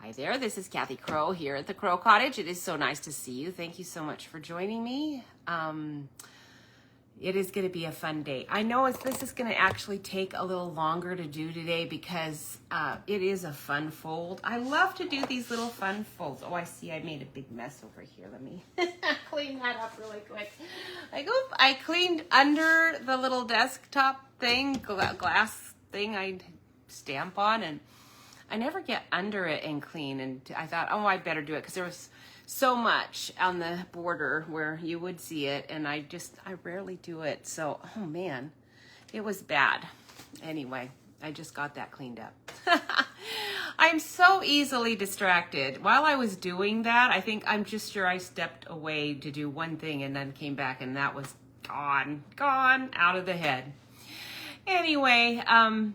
Hi there, this is Kathy Crow here at the Crow Cottage. It is so nice to see you. Thank you so much for joining me. It is going to be a fun day. I know this is going to actually take a little longer to do today because it is a fun fold. I love to do these little fun folds. Oh, I see I made a big mess over here. Let me clean that up really quick. I cleaned under the little desktop thing, glass thing I stamp on, and I never get under it and clean, and I thought, oh, I better do it because there was so much on the border where you would see it, and I rarely do it. So, oh man, it was bad. Anyway, I just got that cleaned up. I'm so easily distracted. While I was doing that, I'm just sure I stepped away to do one thing and then came back, and that was gone out of the head. Anyway,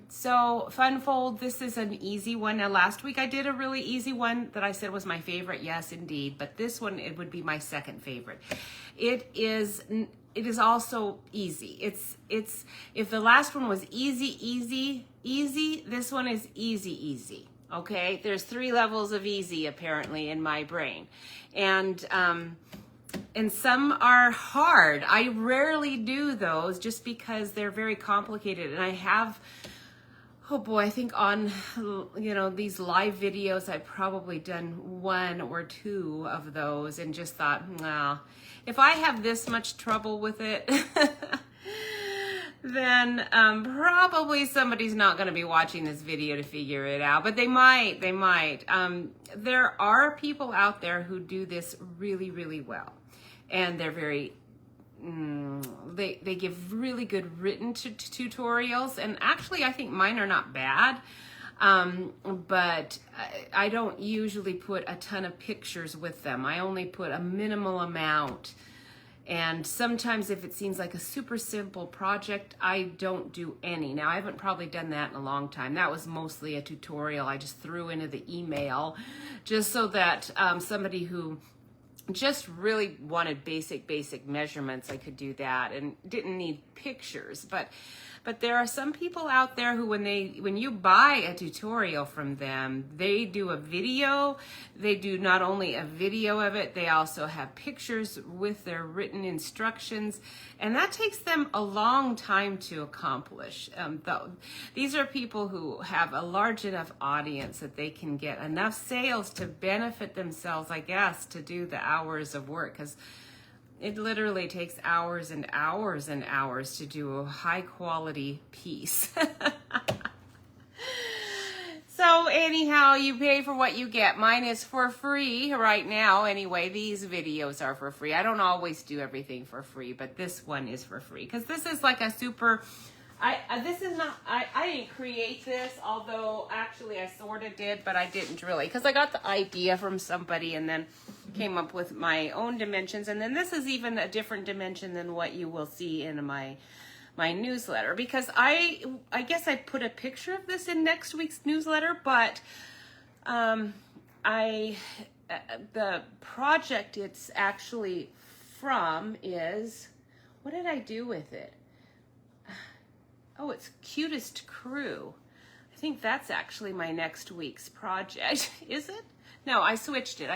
so fun fold, this is an easy one. Now last week I did a really easy one that I said was my favorite. Yes, indeed. But this one, it would be my second favorite. It is also easy. It's if the last one was easy, this one is easy. Okay? There's 3 levels of easy apparently in my brain. And some are hard. I rarely do those just because they're very complicated. And I have, oh boy, I think on, these live videos, I've probably done 1 or 2 of those and just thought, nah, if I have this much trouble with it, then probably somebody's not going to be watching this video to figure it out, but they might. There are people out there who do this really, really well. And they're very, they give really good written tutorials. And actually, I think mine are not bad. But I don't usually put a ton of pictures with them. I only put a minimal amount. And sometimes if it seems like a super simple project, I don't do any. Now, I haven't probably done that in a long time. That was mostly a tutorial I just threw into the email just so that somebody who just really wanted basic measurements, I could do that and didn't need pictures. But there are some people out there who when you buy a tutorial from them, they do a video. They do not only a video of it, they also have pictures with their written instructions, and that takes them a long time to accomplish. These are people who have a large enough audience that they can get enough sales to benefit themselves, I guess, to do the hours of work, because it literally takes hours and hours and hours to do a high quality piece. So anyhow, you pay for what you get. Mine is for free right now. Anyway, these videos are for free. I don't always do everything for free, but this one is for free because this is like a super, I didn't create this, although actually I sort of did, but I didn't really, because I got the idea from somebody and then came up with my own dimensions. And then this is even a different dimension than what you will see in my newsletter, because I guess I put a picture of this in next week's newsletter, but the project it's actually from is, what did I do with it? Oh, it's Cutest Crew. I think that's actually my next week's project. Is it? No, I switched it.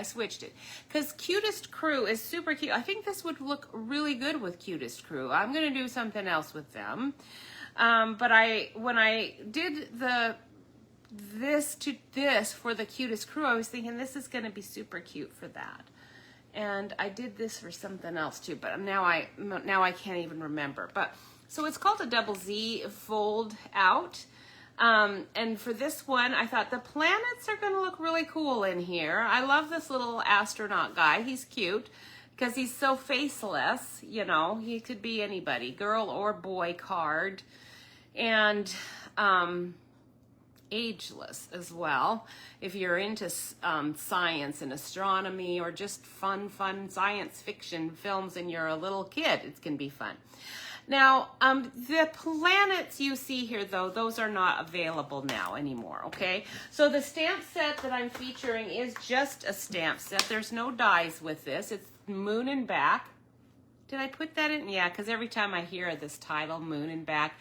Because Cutest Crew is super cute. I think this would look really good with Cutest Crew. I'm going to do something else with them. But when I did this for the Cutest Crew, I was thinking this is going to be super cute for that. And I did this for something else too, but now I can't even remember. But so it's called a double Z fold out. And for this one, I thought the planets are going to look really cool in here. I love this little astronaut guy. He's cute because he's so faceless. He could be anybody, girl or boy card, and ageless as well. If you're into science and astronomy or just fun science fiction films and you're a little kid, it can be fun. Now, the planets you see here, though, those are not available now anymore, okay? So the stamp set that I'm featuring is just a stamp set. There's no dies with this. It's Moon and Back. Did I put that in? Yeah, because every time I hear this title, Moon and Back,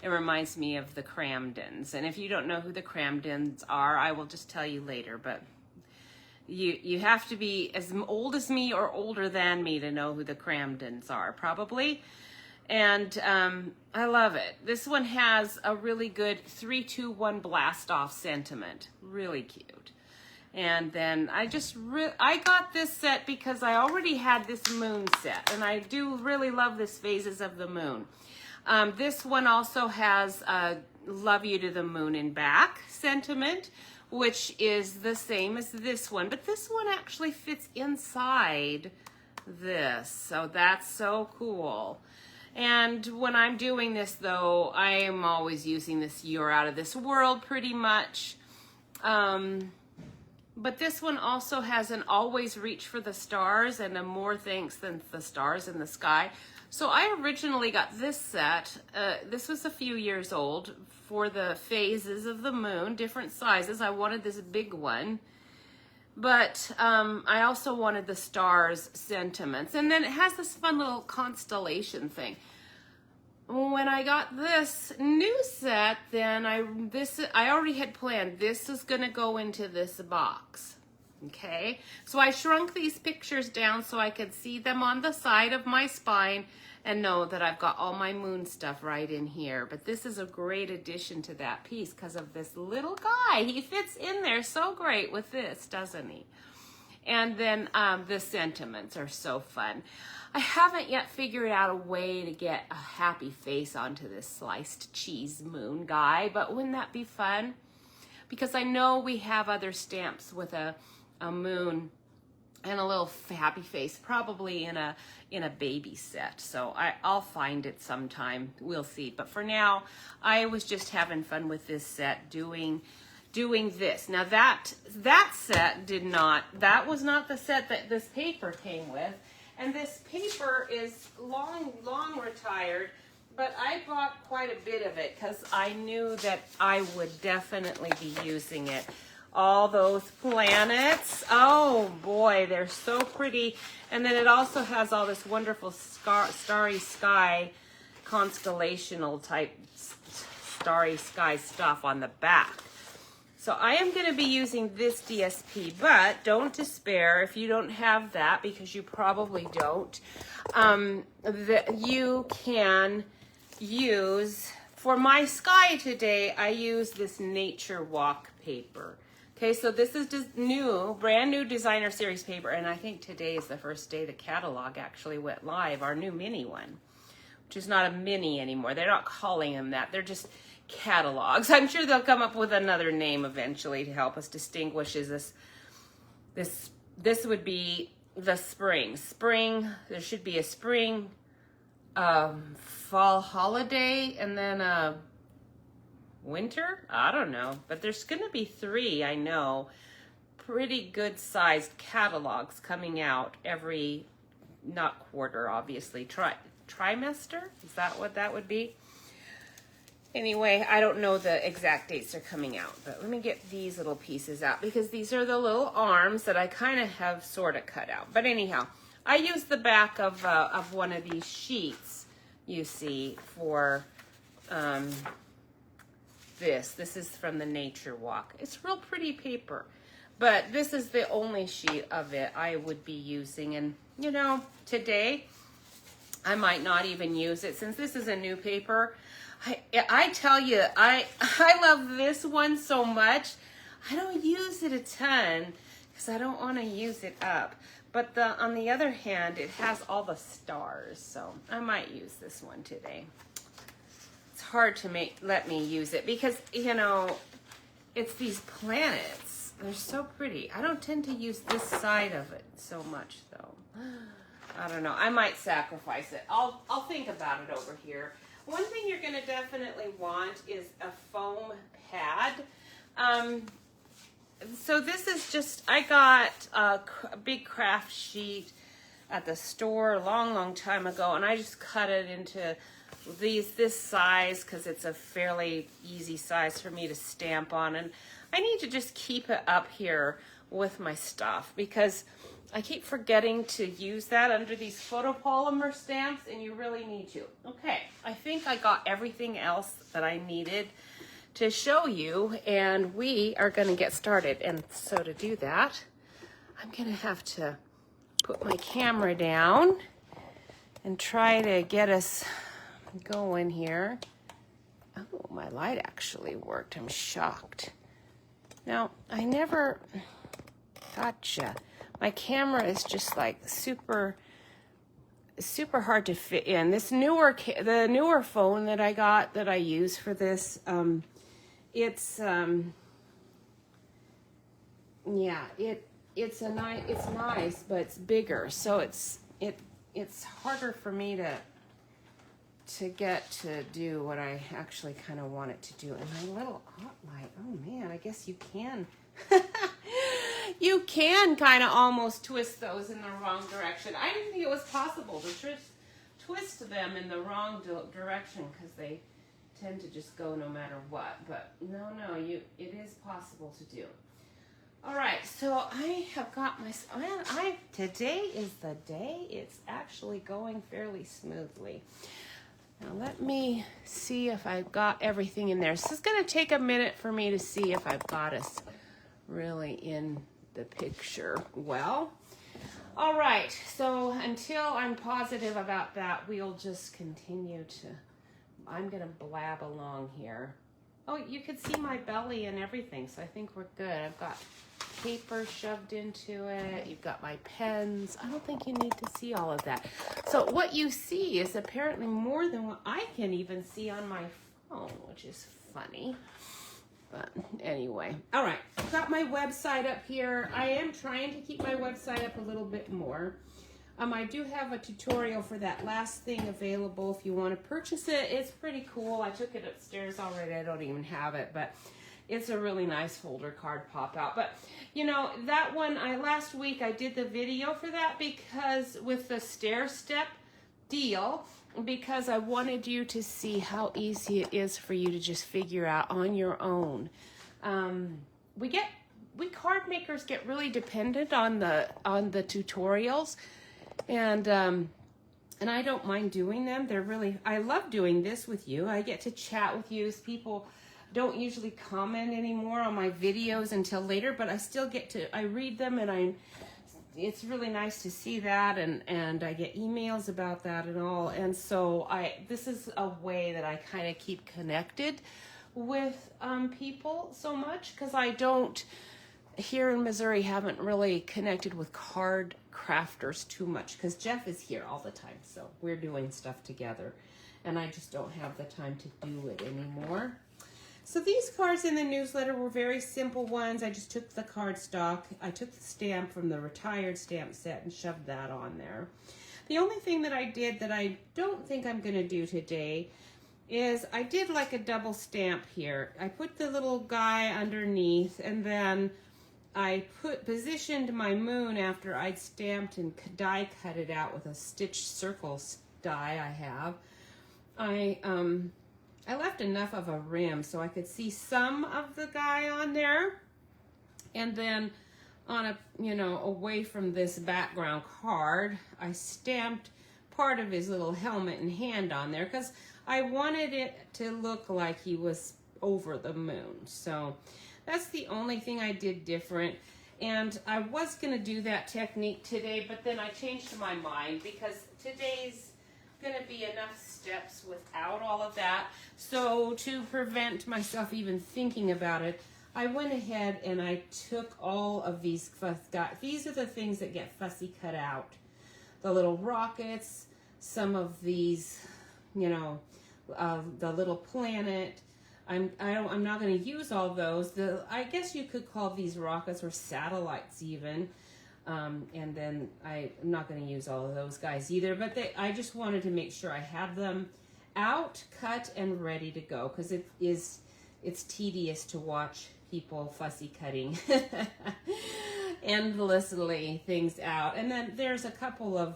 it reminds me of the Cramdens. And if you don't know who the Cramdens are, I will just tell you later, but you have to be as old as me or older than me to know who the Cramdens are, probably. And I love it. This one has a really good 3-2-1 blast off sentiment. Really cute. And then I got this set because I already had this moon set, and I do really love this Phases of the Moon. This one also has Love You to the Moon and Back sentiment, which is the same as this one, but this one actually fits inside this, so that's so cool. And when I'm doing this, though, I am always using this You're Out of This World pretty much. But this one also has an Always Reach for the Stars and a More Thanks Than the Stars in the Sky. So I originally got this set. This was a few years old for the Phases of the Moon, different sizes. I wanted this big one. But I also wanted the stars sentiments. And then it has this fun little constellation thing. When I got this new set, then I already had planned this is going to go into this box. Okay, so I shrunk these pictures down so I could see them on the side of my spine and know that I've got all my moon stuff right in here. But this is a great addition to that piece because of this little guy. He fits in there so great with this, doesn't he? And then the sentiments are so fun. I haven't yet figured out a way to get a happy face onto this sliced cheese moon guy, but wouldn't that be fun? Because I know we have other stamps with a moon and a little happy face, probably in a baby set. So I'll find it sometime. We'll see. But for now, I was just having fun with this set, doing this. Now that set that was not the set that this paper came with. And this paper is long retired, but I bought quite a bit of it because I knew that I would definitely be using it. All those planets, oh boy, they're so pretty. And then it also has all this wonderful starry sky, constellational type starry sky stuff on the back. So I am going to be using this DSP, but don't despair if you don't have that, because you probably don't. You can use, for my sky today, I use this Nature Walk paper. Okay, so this is just brand new designer series paper, and I think today is the first day the catalog actually went live, our new mini one, which is not a mini anymore. They're not calling them that. They're just catalogs. I'm sure they'll come up with another name eventually to help us distinguish. Is this would be the spring. There should be a spring, fall holiday, and then a winter. I don't know, but there's going to be 3. I know, pretty good sized catalogs coming out every, not quarter, obviously, trimester. Is that what that would be? Anyway, I don't know the exact dates they're coming out, but let me get these little pieces out because these are the little arms that I kind of have sort of cut out. But anyhow, I used the back of one of these sheets, you see, for this. This is from the Nature Walk. It's real pretty paper, but this is the only sheet of it I would be using. And, you know, today I might not even use it since this is a new paper. I tell you, I love this one so much. I don't use it a ton because I don't want to use it up. But on the other hand, it has all the stars, so I might use this one today. It's hard to let me use it because, you know, it's these planets. They're so pretty. I don't tend to use this side of it so much, though. I don't know. I might sacrifice it. I'll think about it over here. One thing you're going to definitely want is a foam pad. So this is just, I got a big craft sheet at the store a long time ago, and I just cut it into this size because it's a fairly easy size for me to stamp on. And I need to just keep it up here with my stuff because I keep forgetting to use that under these photopolymer stamps, and you really need to. Okay, I think I got everything else that I needed to show you, and we are going to get started. And so to do that, I'm gonna have to put my camera down and try to get us going here. Oh, my light actually worked. I'm shocked. Now, I never, gotcha. My camera is just like super hard to fit in. This the newer phone that I got that I use for this, it's nice, but it's bigger, so it's harder for me to get to do what I actually kind of want it to do. And my little hot light, oh man, I guess you can. You can kind of almost twist those in the wrong direction. I didn't think it was possible to twist them in the wrong direction because they tend to just go no matter what. But no, it is possible to do. All right, so I have got my, today is the day. It's actually going fairly smoothly. Now let me see if I've got everything in there. So it's going to take a minute for me to see if I've got us really in the picture well. All right, so until I'm positive about that, we'll just continue to, I'm going to blab along here. Oh, you can see my belly and everything, so I think we're good. I've got paper shoved into it. You've got my pens. I don't think you need to see all of that. So what you see is apparently more than what I can even see on my phone, which is funny. But anyway, all right, I've got my website up here. I am trying to keep my website up a little bit more. I do have a tutorial for that last thing available if you want to purchase it. It's pretty cool. I took it upstairs already. I don't even have it, but it's a really nice folder card pop out. But you know, that one, last week I did the video for that because with the stair step deal, because I wanted you to see how easy it is for you to just figure out on your own. We card makers get really dependent on the tutorials, and I don't mind doing them. I love doing this with you. I get to chat with you. People don't usually comment anymore on my videos until later, but I still get to, I read them, and it's really nice to see that, and I get emails about that and all. And so this is a way that I kind of keep connected with people so much, because I don't, here in Missouri, haven't really connected with card crafters too much, because Jeff is here all the time, so we're doing stuff together, and I just don't have the time to do it anymore. So these cards in the newsletter were very simple ones. I just took the cardstock, I took the stamp from the retired stamp set and shoved that on there. The only thing that I did that I don't think I'm going to do today is I did like a double stamp here. I put the little guy underneath, and then I positioned my moon after I'd stamped and die cut it out with a stitched circles die I have. I left enough of a rim so I could see some of the guy on there, and then on away from this background card, I stamped part of his little helmet and hand on there because I wanted it to look like he was over the moon. So that's the only thing I did different. And I was going to do that technique today, but then I changed my mind because today's going to be enough steps without all of that. So to prevent myself even thinking about it, I went ahead and I took all of these these are the things that get fussy cut out. The little rockets, some of these, the little planet. I'm not going to use all those. I guess you could call these rockets or satellites even. And then I'm not going to use all of those guys either, but I just wanted to make sure I have them out, cut, and ready to go, because it's tedious to watch people fussy cutting endlessly things out. And then there's a couple of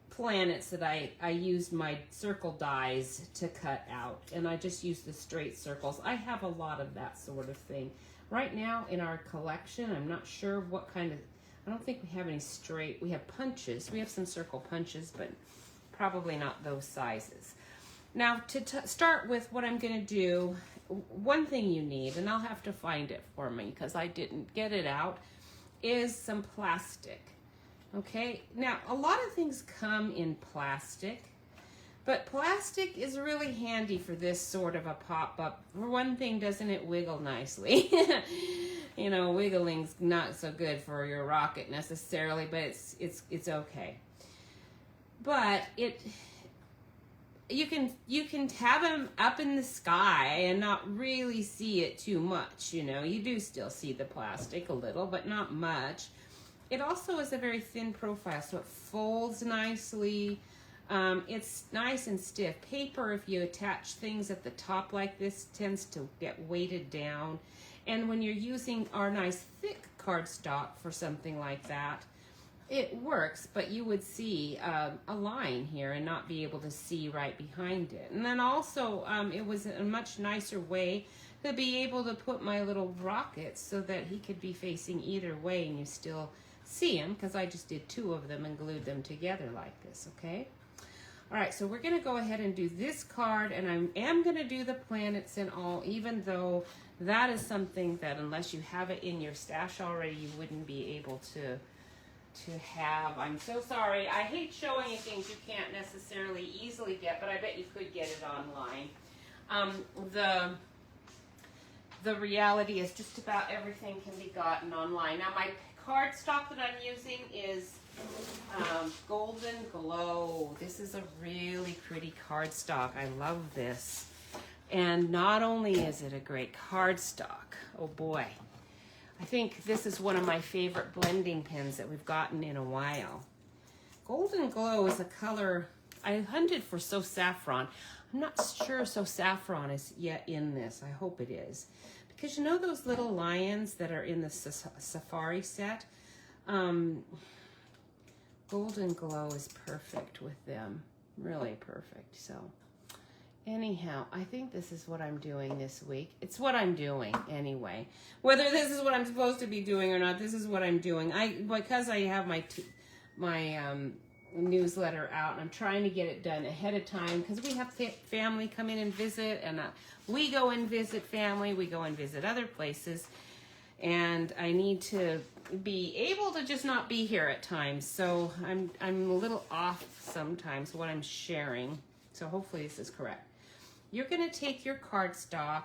planets that I used my circle dies to cut out, and I just used the straight circles. I have a lot of that sort of thing right now in our collection. I'm not sure what kind of, I don't think we have any straight. We have punches. We have some circle punches, but probably not those sizes. Now, to start with what I'm going to do, one thing you need, and I'll have to find it for me because I didn't get it out, is some plastic. Okay, now a lot of things come in plastic, but plastic is really handy for this sort of a pop-up. For one thing, doesn't it wiggle nicely? You know, wiggling's not so good for your rocket necessarily, but it's okay. But you can have them up in the sky and not really see it too much. You know, you do still see the plastic a little, but not much. It also is a very thin profile, so it folds nicely. It's nice and stiff. Paper, if you attach things at the top like this, tends to get weighted down. And when you're using our nice thick cardstock for something like that, it works, but you would see a line here and not be able to see right behind it. And then also, it was a much nicer way to be able to put my little rockets so that he could be facing either way and you still see him, because I just did 2 of them and glued them together like this, okay? All right, so we're gonna go ahead and do this card, and I am gonna do the planets and all, even though that is something that unless you have it in your stash already, you wouldn't be able to have. I'm so sorry. I hate showing you things you can't necessarily easily get, but I bet you could get it online. The reality is just about everything can be gotten online. Now my cardstock that I'm using is Golden Glow. This is a really pretty cardstock. I love this. And not only is it a great cardstock, oh boy, I think this is one of my favorite blending pens that we've gotten in a while. Golden Glow is a color I hunted for So Saffron. I'm not sure So Saffron is yet in this. I hope it is. Because you know those little lions that are in the safari set? Golden Glow is perfect with them. Really perfect. So anyhow, I think this is what I'm doing this week. It's what I'm doing anyway. Whether this is what I'm supposed to be doing or not, this is what I'm doing. Because I have my newsletter out, and I'm trying to get it done ahead of time because we have family come in and visit, and we go and visit family. We go and visit other places, and I need to be able to just not be here at times. So I'm a little off sometimes what I'm sharing. So hopefully this is correct. You're going to take your cardstock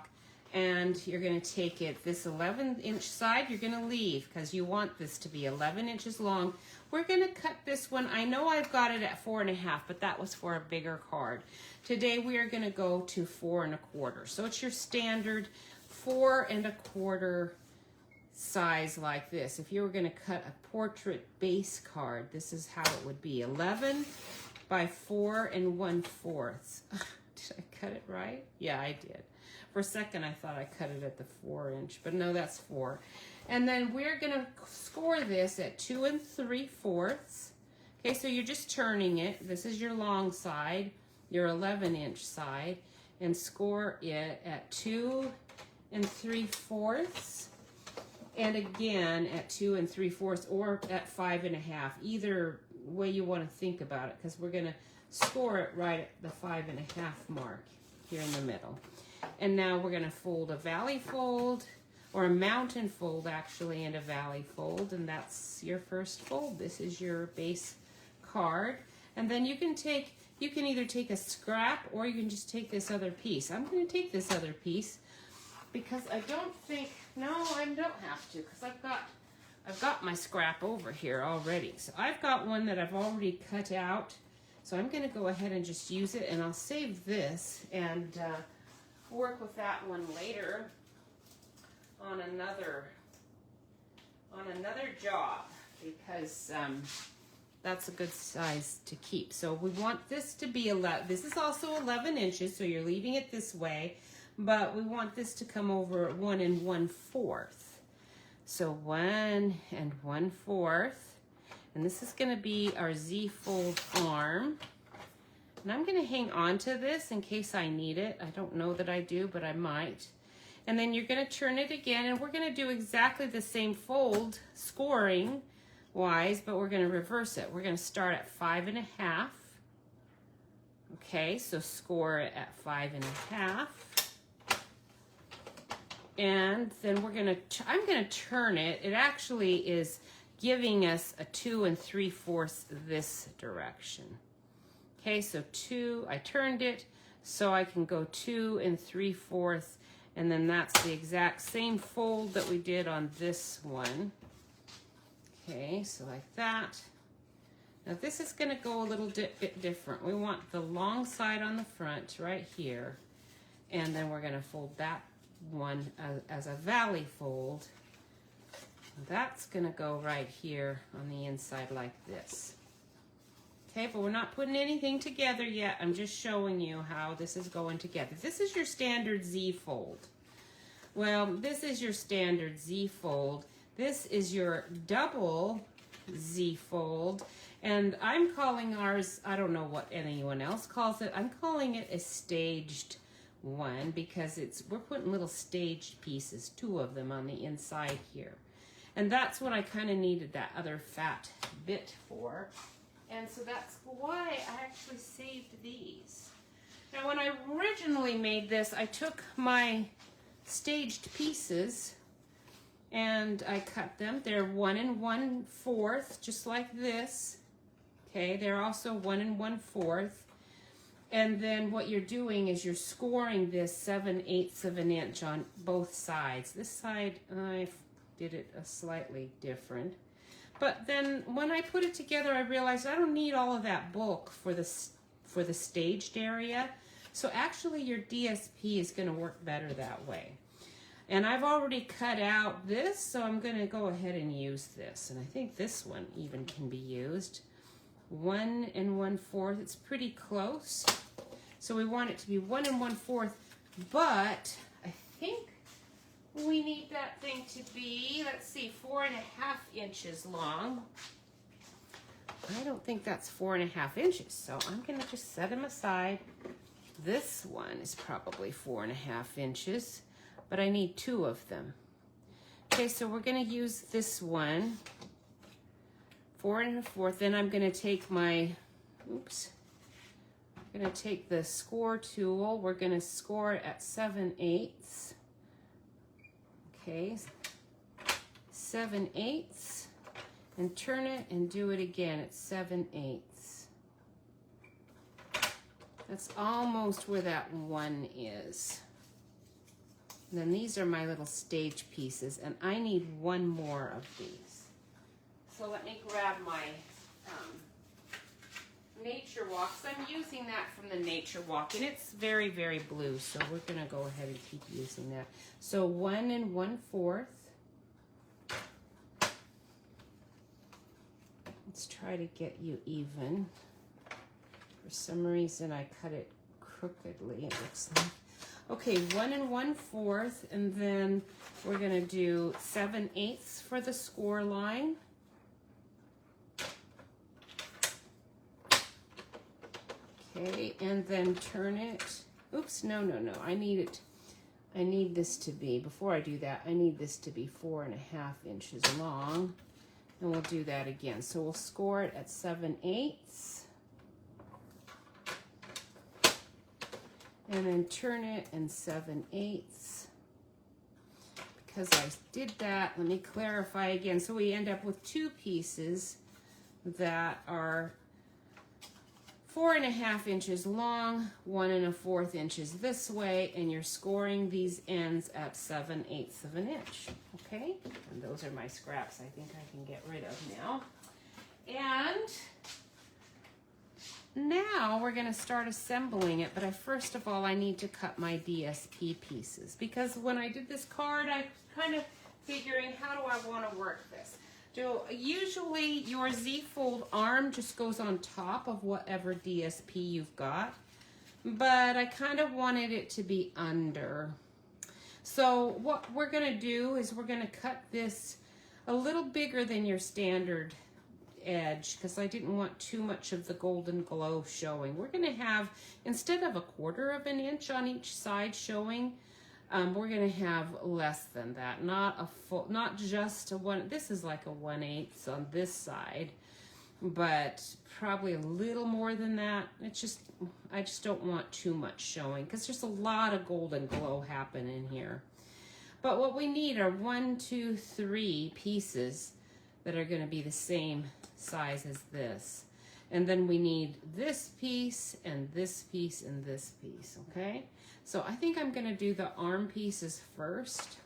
and you're going to take it, this 11-inch side, you're going to leave because you want this to be 11 inches long. We're going to cut this one. I know I've got it at 4 1/2, but that was for a bigger card. Today we are going to go to 4 1/4. So it's your standard 4 1/4 size like this. If you were going to cut a portrait base card, this is how it would be. 11 by 4 1/4. Did I cut it right? Yeah, I did. For a second, I thought I cut it at the 4-inch, but no, that's 4. And then we're going to score this at 2 3/4. Okay, so you're just turning it. This is your long side, your 11-inch side, and score it at 2 3/4. And again at 2 3/4 or at 5 1/2. Either way you want to think about it, because we're going to score it right at the 5 1/2 mark here in the middle. And now we're going to fold a valley fold, or a mountain fold actually, and a valley fold, and that's your first fold. This is your base card. And then you can either take a scrap or you can just take this other piece. I'm going to take this other piece because I don't think, no, I don't have to, because I've got my scrap over here already. So I've got one that I've already cut out. So I'm going to go ahead and just use it, and I'll save this and work with that one later on another job, because that's a good size to keep. So we want this to be 11. This is also 11 inches, so you're leaving it this way, but we want this to come over 1 1/4. So 1 1/4. And this is going to be our Z-fold arm. And I'm going to hang on to this in case I need it. I don't know that I do, but I might. And then you're going to turn it again, and we're going to do exactly the same fold, scoring wise, but we're going to reverse it. We're going to start at 5 1/2. Okay, so score it at 5 1/2. And then I'm gonna turn it. It actually is giving us a 2 3/4 this direction. Okay, so 2, I turned it so I can go 2 3/4, and then that's the exact same fold that we did on this one. Okay, so like that. Now this is gonna go a little bit different. We want the long side on the front right here, and then we're gonna fold that one as a valley fold. That's gonna go right here on the inside like this. Okay, but we're not putting anything together yet. I'm just showing you how this is going together. This is your standard Z fold. Well, this is your standard Z fold. This is your double Z fold. And I'm calling ours, I don't know what anyone else calls it, I'm calling it a staged one because we're putting little staged pieces, 2 of them on the inside here. And that's what I kind of needed that other fat bit for. And so that's why I actually saved these. Now when I originally made this, I took my staged pieces and I cut them. They're 1 1/4, just like this. Okay, they're also 1 1/4. And then what you're doing is you're scoring this 7/8 of an inch on both sides. This side, I did it a slightly different. But then when I put it together, I realized I don't need all of that bulk for the staged area. So actually your DSP is gonna work better that way. And I've already cut out this, so I'm gonna go ahead and use this. And I think this one even can be used. 1 1/4, it's pretty close. So we want it to be 1 1/4, but I think we need that thing to be, let's see, 4.5 inches long. I don't think that's 4.5 inches, so I'm gonna just set them aside. This one is probably 4.5 inches, but I need 2 of them. Okay, so we're gonna use this one, 4 1/4. Then I'm gonna take my, I'm gonna take the score tool. We're gonna score it at 7/8. Okay, 7/8, and turn it and do it again at 7/8. That's almost where that 1 is. And then these are my little stage pieces, and I need 1 more of these. So let me grab my Nature Walks. I'm using that from the Nature Walk, and it's very, very blue, so we're gonna go ahead and keep using that. So 1 1/4. Let's try to get you even. For some reason, I cut it crookedly, it looks like. Okay, 1 1/4, and then we're gonna do 7/8 for the score line. Okay, and then turn it. Oops, no. I need this to be, before I do that, I need this to be 4.5 inches long. And we'll do that again. So we'll score it at 7/8. And then turn it and 7/8. Because I did that, let me clarify again. So we end up with 2 pieces that are 4.5 inches long, 1 1/4 inches this way, and you're scoring these ends at 7/8 of an inch. Okay, and those are my scraps I think I can get rid of now. And now we're gonna start assembling it, but first of all, I need to cut my DSP pieces, because when I did this card, I was kind of figuring, how do I wanna work this? Usually your Z-fold arm just goes on top of whatever DSP you've got, but I kind of wanted it to be under. So what we're gonna do is we're gonna cut this a little bigger than your standard edge, because I didn't want too much of the golden glow showing. We're gonna have, instead of 1/4 of an inch on each side showing, we're gonna have less than that, not a full, not just a 1. This is like a 1/8 on this side, but probably a little more than that. It's just, I just don't want too much showing, because there's a lot of golden glow happening here. But what we need are 1, 2, 3 pieces that are going to be the same size as this. And then we need this piece and this piece and this piece, okay? So I think I'm going to do the arm pieces first,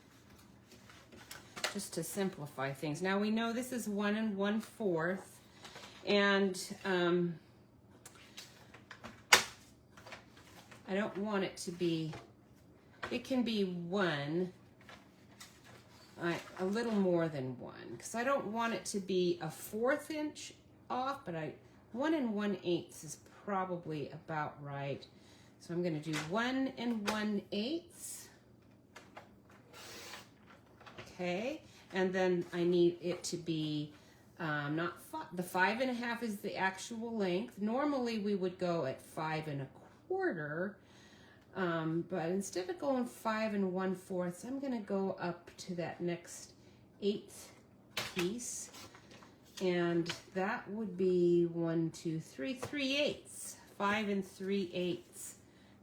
just to simplify things. Now we know this is 1 1/4, and I don't want it to be, it can be 1, a little more than 1, because I don't want it to be a 1/4 inch off, but 1 1/8 is probably about right. So I'm going to do 1 1/8. Okay, and then I need it to be not the 5 1/2 is the actual length. Normally we would go at 5 1/4, but instead of going 5 1/4, I'm going to go up to that next 8th piece, and that would be 1 2 3 3/8, 5 3/8.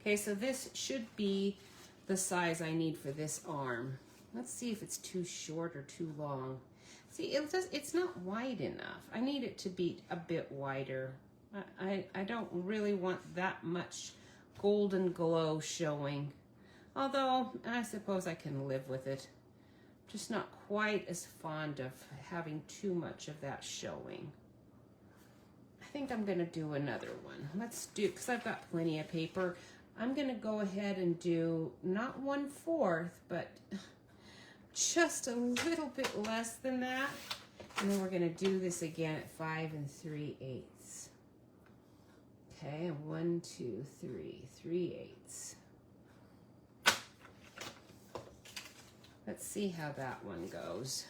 Okay, so this should be the size I need for this arm. Let's see if it's too short or too long. See, it's not wide enough. I need it to be a bit wider. I don't really want that much golden glow showing. Although, I suppose I can live with it. Just not quite as fond of having too much of that showing. I think I'm gonna do another one. Let's do, because I've got plenty of paper, I'm gonna go ahead and do not 1/4, but just a little bit less than that. And then we're gonna do this again at 5 3/8. Okay, 1 2 3 3/8. Let's see how that one goes.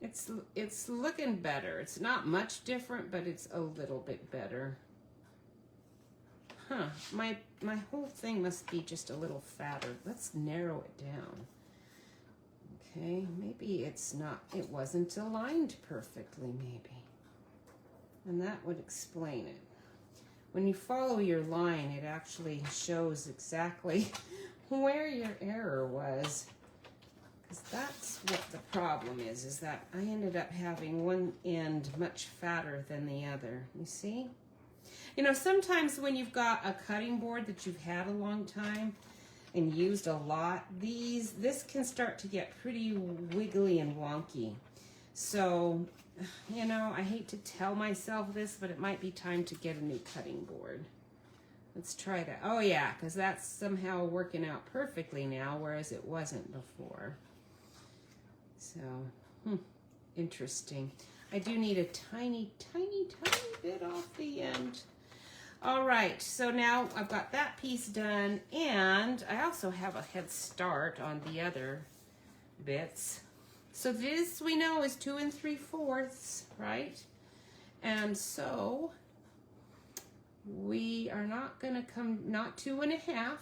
It's looking better. It's not much different, but it's a little bit better. Huh, my whole thing must be just a little fatter. Let's narrow it down. Okay, maybe it wasn't aligned perfectly, maybe. And that would explain it. When you follow your line, it actually shows exactly where your error was. Because that's what the problem is that I ended up having one end much fatter than the other. You see? You know, sometimes when you've got a cutting board that you've had a long time and used a lot, this can start to get pretty wiggly and wonky. So, you know, I hate to tell myself this, but it might be time to get a new cutting board. Let's try that. Oh yeah, because that's somehow working out perfectly now, whereas it wasn't before. So, interesting. I do need a tiny, tiny, tiny bit off the end. All right, so now I've got that piece done, and I also have a head start on the other bits. So this we know is 2 3/4, right? And so we are not gonna come, not 2 1/2.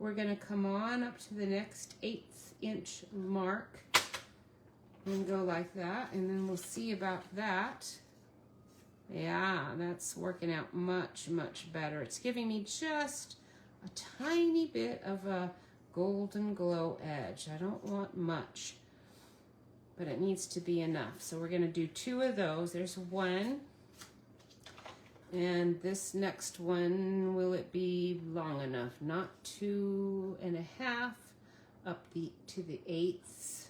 We're gonna come on up to the next 1/8 inch mark and go like that, and then we'll see about that. Yeah, that's working out much, much better. It's giving me just a tiny bit of a golden glow edge. I don't want much, but it needs to be enough. So we're gonna do 2 of those. There's 1. And this next one, will it be long enough? Not 2 1/2 up to the 1/8.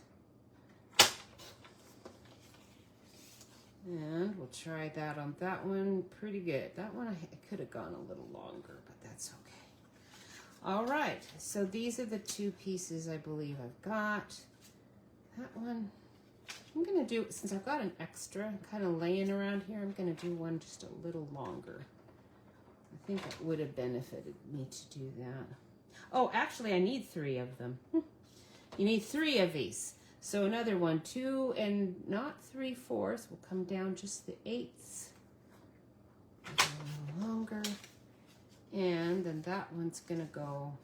And we'll try that on that one. Pretty good. That one I could have gone a little longer, but that's okay. All right, so these are the 2 pieces I believe I've got. That one, I'm gonna do, since I've got an extra kind of laying around here, I'm gonna do one just a little longer. I think it would have benefited me to do that. Oh, actually I need 3 of them. You need 3 of these. So another one, 2 and not 3/4, will come down just the 1/8. A little longer. And then that one's gonna go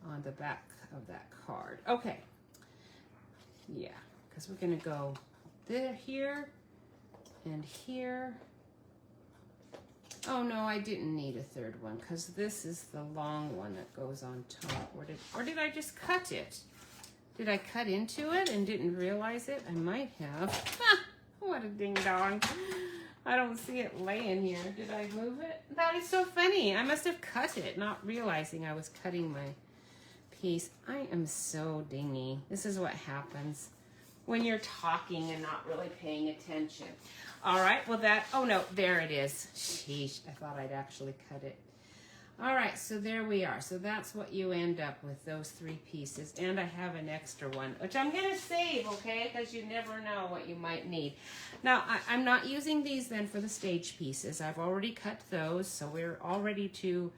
on the back of that card. Okay. Yeah, because we're gonna go there, here, and here. Oh no, I didn't need a third one because this is the long one that goes on top. Or did I just cut it? Did I cut into it and didn't realize it? I might have. What a ding dong. I don't see it laying here. Did I move it? That is so funny. I must have cut it, not realizing I was cutting my piece. I am so dingy. This is what happens when you're talking and not really paying attention. All right, well oh no, there it is. Sheesh, I thought I'd actually cut it. All right, so there we are. So that's what you end up with, those 3 pieces. And I have an extra one, which I'm gonna save, okay? Because you never know what you might need. Now, I'm not using these then for the stage pieces. I've already cut those, so we're all ready to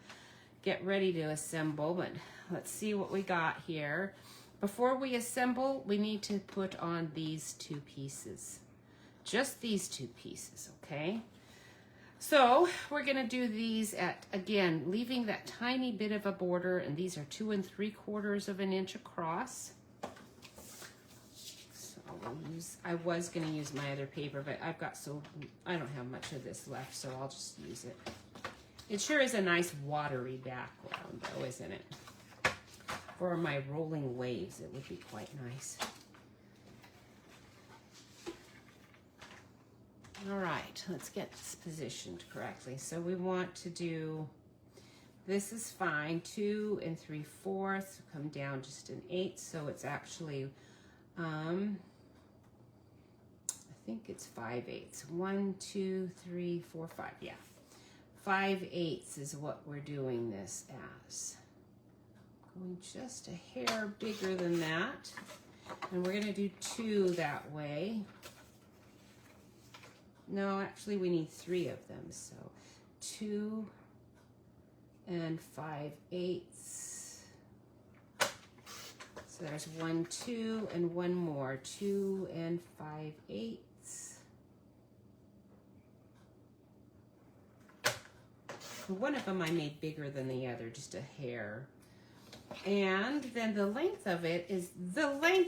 get ready to assemble. But let's see what we got here. Before we assemble, we need to put on these 2 pieces. Just these 2 pieces, okay? So we're gonna do these at, again, leaving that tiny bit of a border, and these are 2 3/4 of an inch across. So I was gonna use my other paper, but I don't have much of this left, so I'll just use it. It sure is a nice watery background though, isn't it? For my rolling waves, it would be quite nice. All right, let's get this positioned correctly. So we want to do, this is fine, 2 3/4, come down just an 1/8, so it's actually, I think it's 5/8. 1, 2, 3, 4, 5, yeah. 5/8 is what we're doing this as. Going just a hair bigger than that, and we're gonna do 2 that way. No, actually we need 3 of them, so 2 5/8. So there's 1, 2, and 1 more, 2 5/8. One of them I made bigger than the other, just a hair. And then the length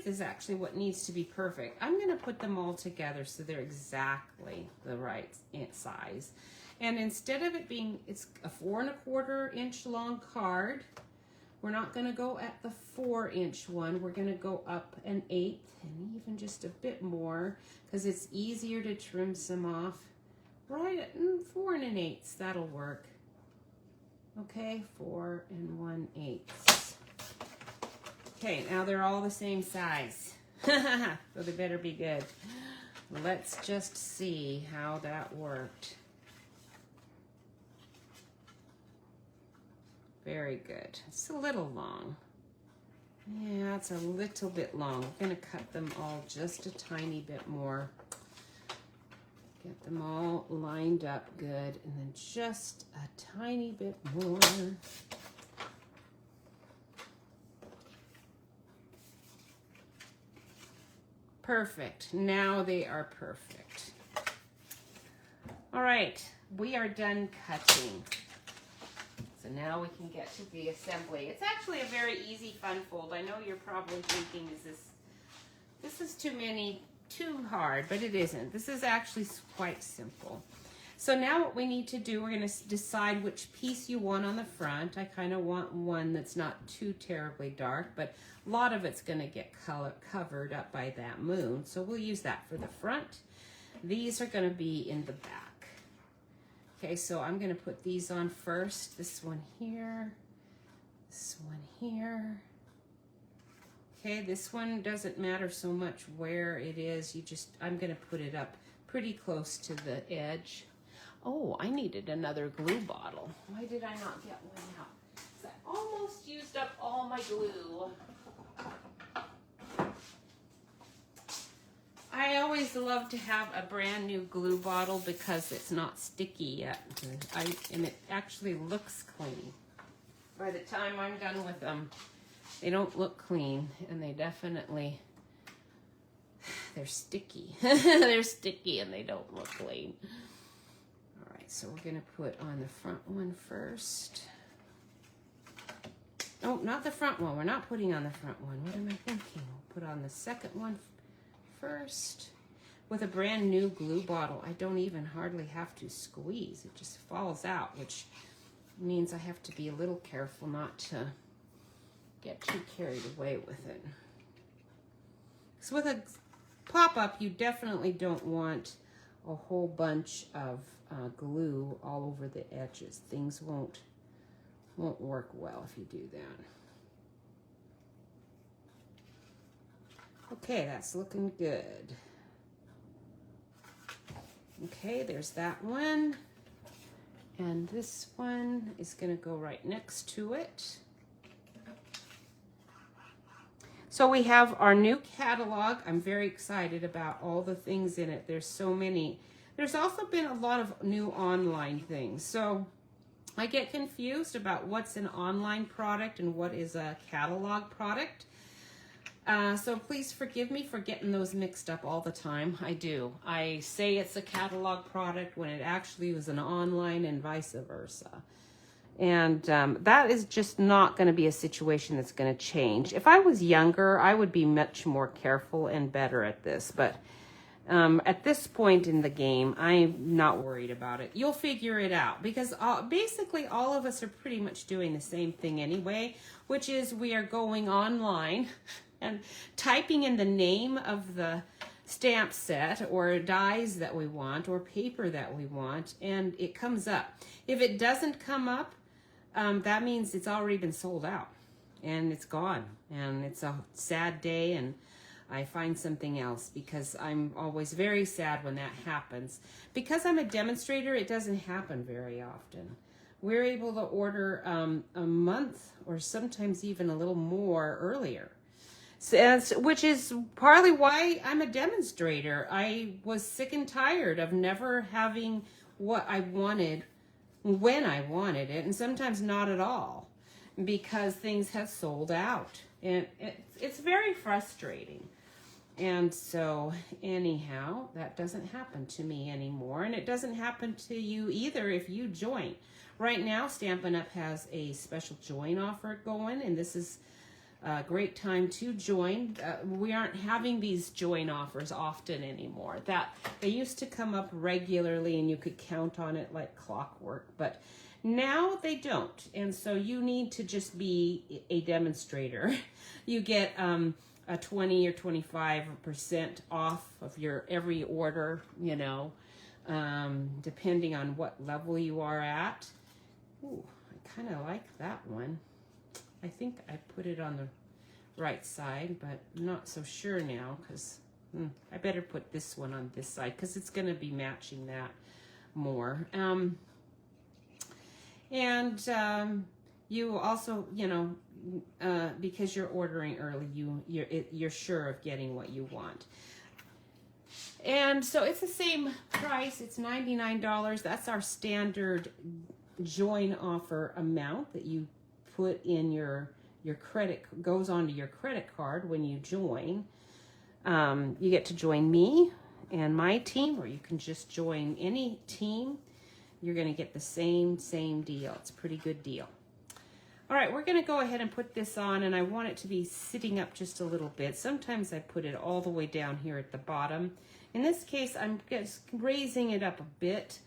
is actually what needs to be perfect. I'm going to put them all together so they're exactly the right size. And instead of it being, it's a 4 1/4 inch long card, we're not going to go at the 4-inch one. We're going to go up an 1/8 and even just a bit more because it's easier to trim some off. Right at 4 1/8, that'll work. Okay, 4 1/8. Okay, now they're all the same size. So they better be good. Let's just see how that worked. Very good. It's a little long. Yeah, it's a little bit long. We're going to cut them all just a tiny bit more. Get them all lined up good, and then just a tiny bit more. Perfect. Now they are perfect. All right, we are done cutting. So now we can get to the assembly. It's actually a very easy fun fold. I know you're probably thinking, this is too hard, but it isn't. This is actually quite simple. So now what we need to do, we're going to decide which piece you want on the front. I kind of want one that's not too terribly dark, but a lot of it's going to get covered up by that moon. So we'll use that for the front. These are going to be in the back. Okay, so I'm going to put these on first. This one here, this one here. Okay, this one doesn't matter so much where it is. I'm going to put it up pretty close to the edge. Oh, I needed another glue bottle. Why did I not get one out? I almost used up all my glue. I always love to have a brand new glue bottle because it's not sticky yet. And it actually looks clean. By the time I'm done with them, they don't look clean, and they definitely, they're sticky. They're sticky and they don't look clean. All right, so we're gonna put on the front one first. Oh, not the front one. We're not putting on the front one. What am I thinking? We'll put on the second one first. with a brand new glue bottle, I don't even hardly have to squeeze. It just falls out, which means I have to be a little careful not to get too carried away with it. So with a pop-up, you definitely don't want a whole bunch of glue all over the edges. Things won't work well if you do that. Okay, that's looking good. Okay, there's that one. And this one is going to go right next to it. So we have our new catalog. I'm very excited about all the things in it. There's so many. There's also been a lot of new online things. So I get confused about what's an online product and what is a catalog product. So please forgive me for getting those mixed up all the time. I do. I say it's a catalog product when it actually was an online and vice versa. And that is just not going to be a situation that's going to change. If I was younger, I would be much more careful and better at this. But at this point in the game, I'm not worried about it. You'll figure it out because basically all of us are pretty much doing the same thing anyway, which is we are going online and typing in the name of the stamp set or dies that we want or paper that we want, and it comes up. If it doesn't come up, that means it's already been sold out and it's gone, and it's a sad day, and I find something else because I'm always very sad when that happens. Because I'm a demonstrator, it doesn't happen very often. We're able to order a month or sometimes even a little more earlier. So, which is partly why I'm a demonstrator. I was sick and tired of never having what I wanted when I wanted it, and sometimes not at all, because things have sold out. And it's very frustrating. And so anyhow, that doesn't happen to me anymore, and it doesn't happen to you either if you join. Right now, Stampin' Up! Has a special join offer going, and this is a great time to join. We aren't having these join offers often anymore. That they used to come up regularly and you could count on it like clockwork, but now they don't. And so you need to just be a demonstrator. You get a 20 or 25% off of your every order, you know, depending on what level you are at. Ooh, I kind of like that one. I think I put it on the right side, but I'm not so sure now because I better put this one on this side because it's going to be matching that more. You also, you know, because you're ordering early, you're sure of getting what you want. And so it's the same price. It's $99. That's our standard join offer amount that you put in your credit, goes onto your credit card when you join. You get to join me and my team, or you can just join any team. You're going to get the same deal. It's a pretty good deal. All right, we're going to go ahead and put this on, and I want it to be sitting up just a little bit. Sometimes I put it all the way down here at the bottom. In this case, I'm just raising it up a bit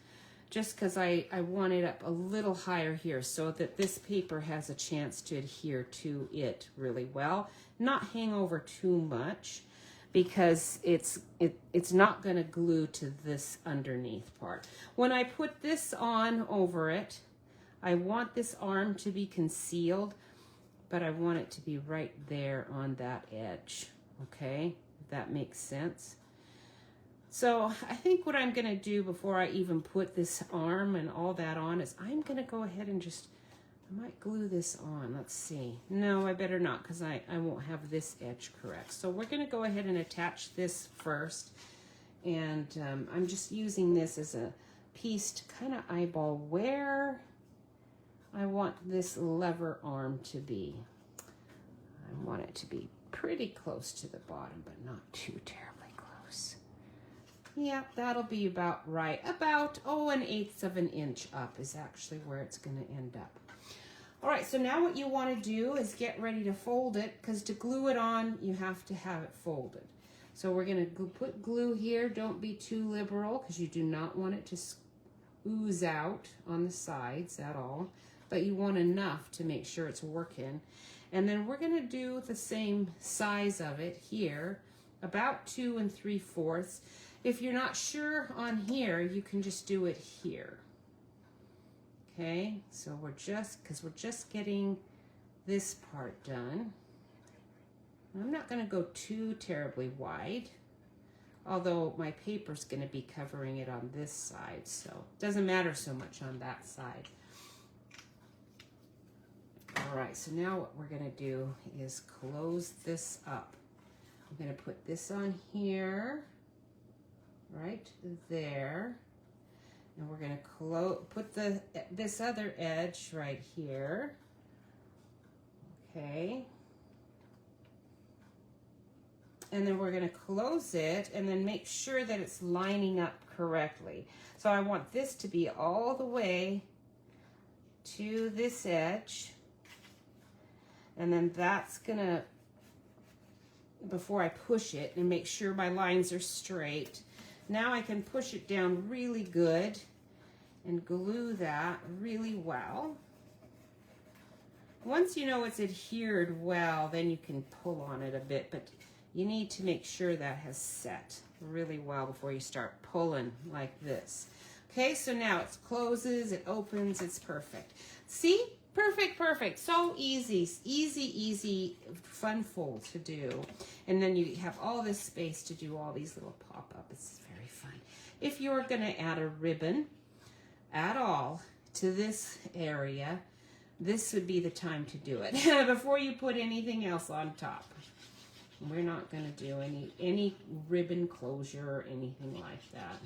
just because I want it up a little higher here so that this paper has a chance to adhere to it really well, not hang over too much, because it's not going to glue to this underneath part. When I put this on over it, I want this arm to be concealed, but I want it to be right there on that edge, okay? If that makes sense. So I think what I'm going to do before I even put this arm and all that on is I'm going to go ahead and just, I might glue this on. Let's see. No, I better not, because I won't have this edge correct. So we're going to go ahead and attach this first. And I'm just using this as a piece to kind of eyeball where I want this lever arm to be. I want it to be pretty close to the bottom, but not too terribly close. Yeah, that'll be about right. About, 1/8 of an inch up is actually where it's going to end up. All right, so now what you want to do is get ready to fold it, because to glue it on, you have to have it folded. So we're going to put glue here. Don't be too liberal because you do not want it to ooze out on the sides at all, but you want enough to make sure it's working. And then we're going to do the same size of it here, about 2 3/4. If you're not sure on here, you can just do it here. Okay, so we're just getting this part done. I'm not going to go too terribly wide, although my paper's going to be covering it on this side, so it doesn't matter so much on that side. All right, so now what we're going to do is close this up. I'm going to put this on here, right there, and we're going to put this other edge right here. Okay. And then we're going to close it and then make sure that it's lining up correctly. So I want this to be all the way to this edge. And then that's going to, before I push it, and make sure my lines are straight. Now I can push it down really good and glue that really well. Once you know it's adhered well, then you can pull on it a bit, but you need to make sure that has set really well before you start pulling like this. Okay, so now it closes, it opens, it's perfect. See? Perfect, perfect. So easy, easy, fun fold to do. And then you have all this space to do all these little pop-up. It's very fun. If you're going to add a ribbon at all to this area, this would be the time to do it before you put anything else on top. We're not going to do any ribbon closure or anything like that.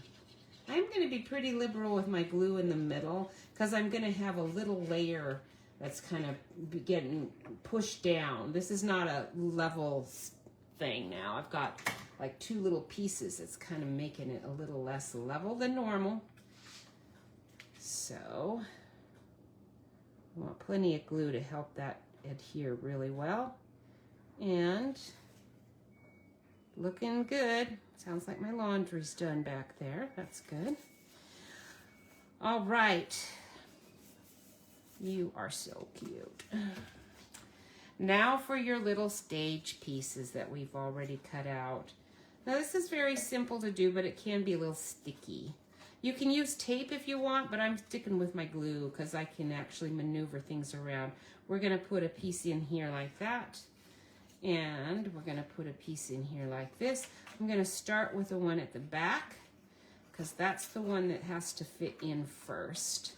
I'm going to be pretty liberal with my glue in the middle because I'm going to have a little layer that's kind of getting pushed down. This is not a level thing now. I've got like 2 little pieces that's kind of making it a little less level than normal. So I want plenty of glue to help that adhere really well. And looking good. Sounds like my laundry's done back there. That's good. All right. You are so cute. Now for your little stage pieces that we've already cut out. Now this is very simple to do, but it can be a little sticky. You can use tape if you want, but I'm sticking with my glue because I can actually maneuver things around. We're going to put a piece in here like that. And we're going to put a piece in here like this. I'm going to start with the one at the back because that's the one that has to fit in first.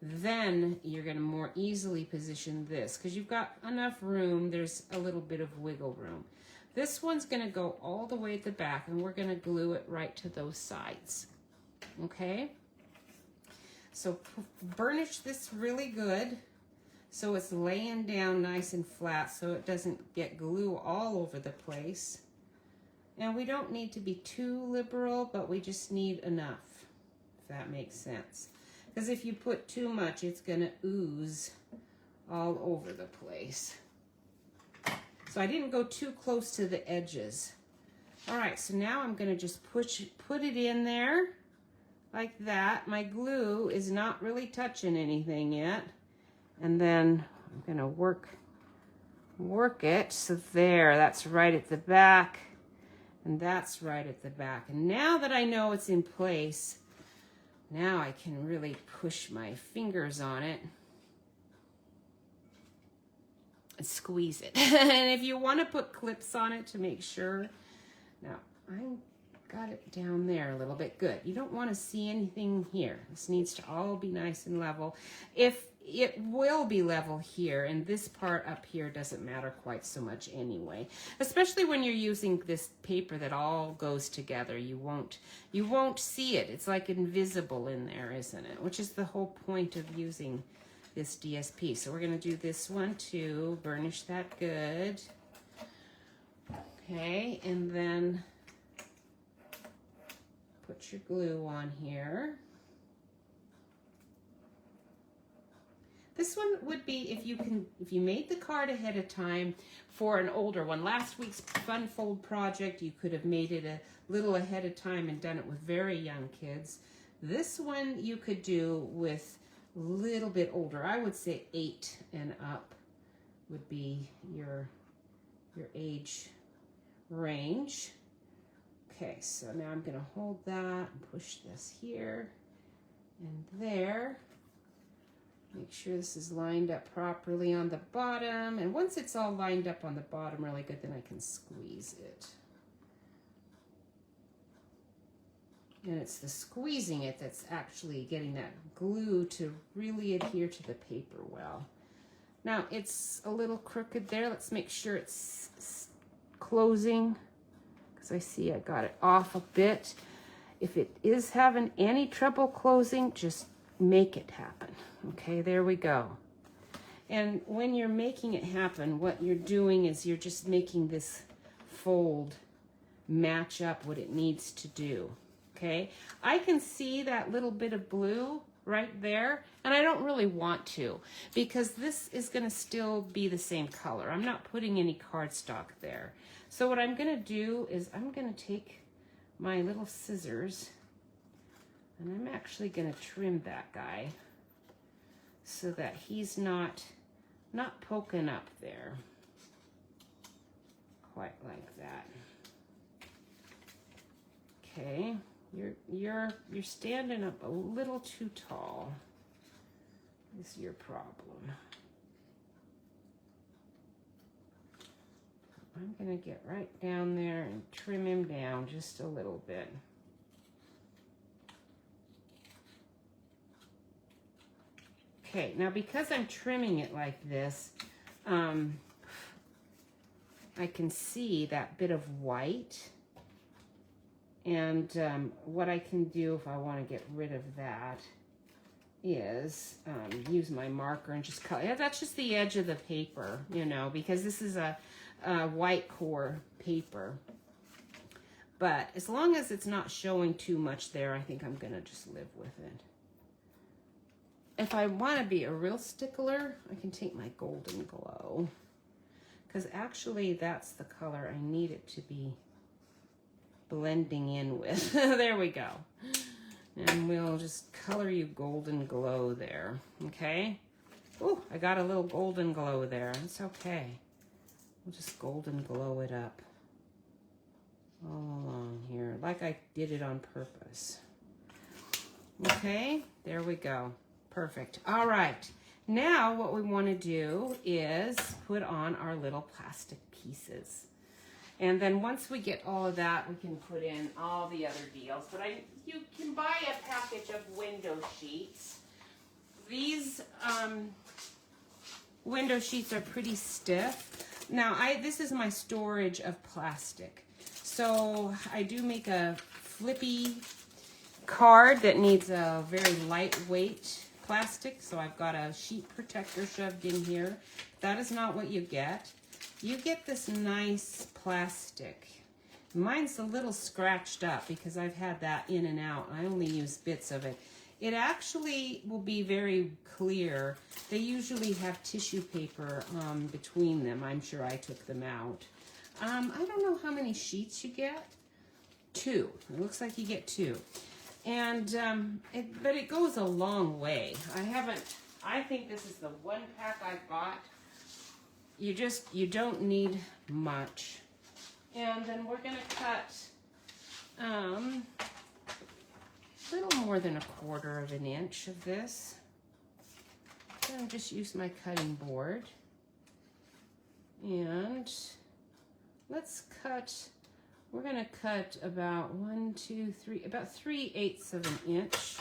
Then you're going to more easily position this because you've got enough room. There's a little bit of wiggle room. This one's going to go all the way at the back, and we're going to glue it right to those sides. Okay? So burnish this really good so it's laying down nice and flat so it doesn't get glue all over the place. And we don't need to be too liberal, but we just need enough, if that makes sense. Because if you put too much, it's going to ooze all over the place. So I didn't go too close to the edges. All right, so now I'm going to just put it in there like that. My glue is not really touching anything yet. And then I'm going to work it. So there, that's right at the back. And that's right at the back. And now that I know it's in place, now I can really push my fingers on it and squeeze it. And if you want to put clips on it to make sure. Now, I got it down there a little bit. Good. You don't want to see anything here. This needs to all be nice and level. If it will be level here, and this part up here doesn't matter quite so much anyway. Especially when you're using this paper that all goes together. You won't see it. It's like invisible in there, isn't it? Which is the whole point of using this DSP. So we're going to do this one too. Burnish that good. Okay, and then put your glue on here. This one would be if you made the card ahead of time for an older one. Last week's Fun Fold project, you could have made it a little ahead of time and done it with very young kids. This one you could do with a little bit older. I would say 8 and up would be your age range. Okay, so now I'm going to hold that and push this here and there. Make sure this is lined up properly on the bottom. And once it's all lined up on the bottom really good, then I can squeeze it. And it's the squeezing it that's actually getting that glue to really adhere to the paper well. Now it's a little crooked there. Let's make sure it's closing, because I see I got it off a bit. If it is having any trouble closing, just make it happen. Okay, there we go. And when you're making it happen, what you're doing is you're just making this fold match up what it needs to do. Okay, I can see that little bit of blue right there, and I don't really want to, because this is going to still be the same color. I'm not putting any cardstock there. So what I'm going to do is I'm going to take my little scissors, and I'm actually going to trim that guy so that he's not poking up there quite like that. Okay, you're standing up a little too tall. This is your problem. I'm going to get right down there and trim him down just a little bit. Okay, now because I'm trimming it like this, I can see that bit of white. And what I can do if I want to get rid of that is use my marker and just color. Yeah, that's just the edge of the paper, you know, because this is a white core paper. But as long as it's not showing too much there, I think I'm going to just live with it. If I want to be a real stickler, I can take my Golden Glow, because actually that's the color I need it to be blending in with. There we go. And we'll just color you Golden Glow there, okay? Oh, I got a little Golden Glow there. It's okay. We'll just Golden Glow it up all along here, like I did it on purpose. Okay, there we go. Perfect. All right. Now what we want to do is put on our little plastic pieces. And then once we get all of that, we can put in all the other deals. But you can buy a package of window sheets. These window sheets are pretty stiff. Now, this is my storage of plastic. So I do make a flippy card that needs a very lightweight plastic. So I've got a sheet protector shoved in here. That is not what you get. You get this nice plastic. Mine's a little scratched up because I've had that in and out. I only use bits of it. It actually will be very clear. They usually have tissue paper between them. I'm sure I took them out. I don't know how many sheets you get. 2. It looks like you get 2. And but it goes a long way. I think this is the one pack I bought. You don't need much. And then we're going to cut a little more than 1/4 of an inch of this. And just use my cutting board. And let's cut, we're going to cut about 3/8 of an inch.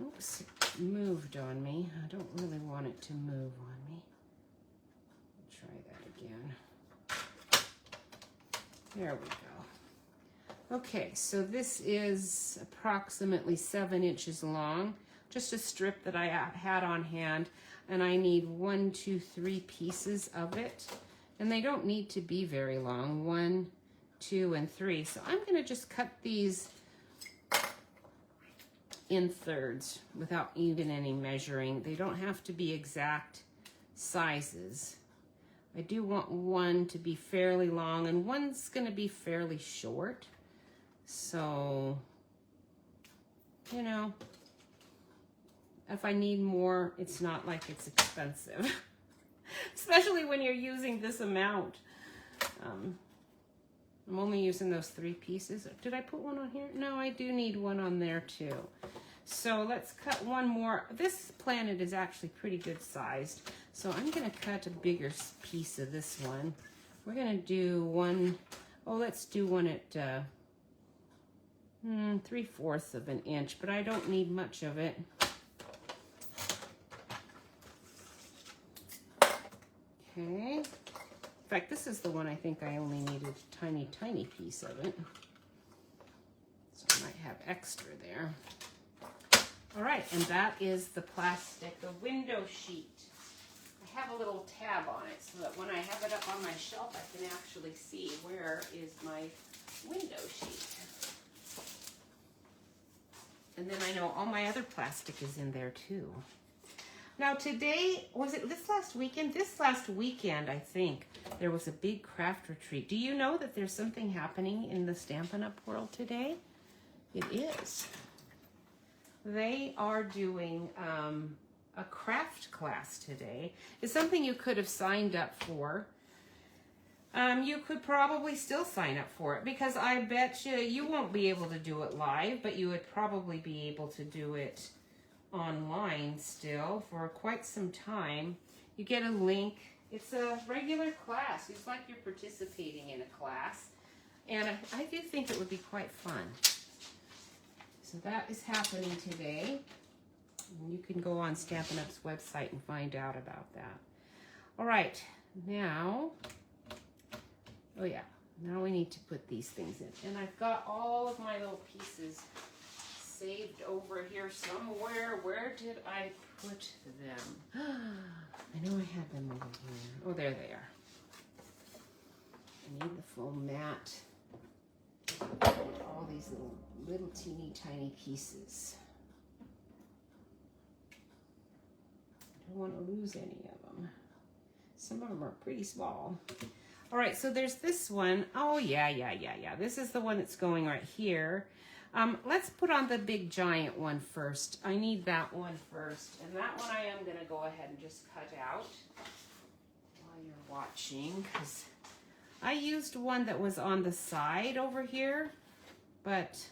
Oops, it moved on me. I don't really want it to move on me. Try that again. There we go. Okay, so this is approximately 7 inches long. Just a strip that I had on hand, and I need 1, 2, 3 pieces of it. And they don't need to be very long, 1, 2, and 3. So I'm going to just cut these in thirds without even any measuring. They don't have to be exact sizes. I do want one to be fairly long and one's going to be fairly short. So, you know, if I need more, it's not like it's expensive, especially when you're using this amount. I'm only using those 3 pieces. Did I put one on here? No, I do need one on there too. So let's cut one more. This planet is actually pretty good sized. So I'm gonna cut a bigger piece of this one. We're gonna do one, oh, let's do one at 3/4 of an inch, but I don't need much of it. Okay. In fact, this is the one I think I only needed a tiny, tiny piece of it. So I might have extra there. All right, and that is the plastic, the window sheet. I have a little tab on it so that when I have it up on my shelf, I can actually see where is my window sheet. And then I know all my other plastic is in there too. Now today, was it this last weekend? This last weekend, I think, there was a big craft retreat. Do you know that there's something happening in the Stampin' Up! World today? It is. They are doing a craft class today. It's something you could have signed up for. You could probably still sign up for it because I bet you won't be able to do it live, but you would probably be able to do it online still for quite some time. You get a link. It's a regular class. It's like you're participating in a class. And I do think it would be quite fun. So that is happening today. You can go on Stampin' Up's website and find out about that. All right, now, oh yeah, now we need to put these things in. And I've got all of my little pieces saved over here somewhere. Where did I put them? I know I had them over here. Oh, there they are. I need the foam mat. All these little teeny tiny pieces. I don't want to lose any of them. Some of them are pretty small. All right, so there's this one. Oh, yeah. This is the one that's going right here. Let's put on the big giant one first. I need that one first. And that one I am going to go ahead and just cut out while you're watching, because I used one that was on the side over here, but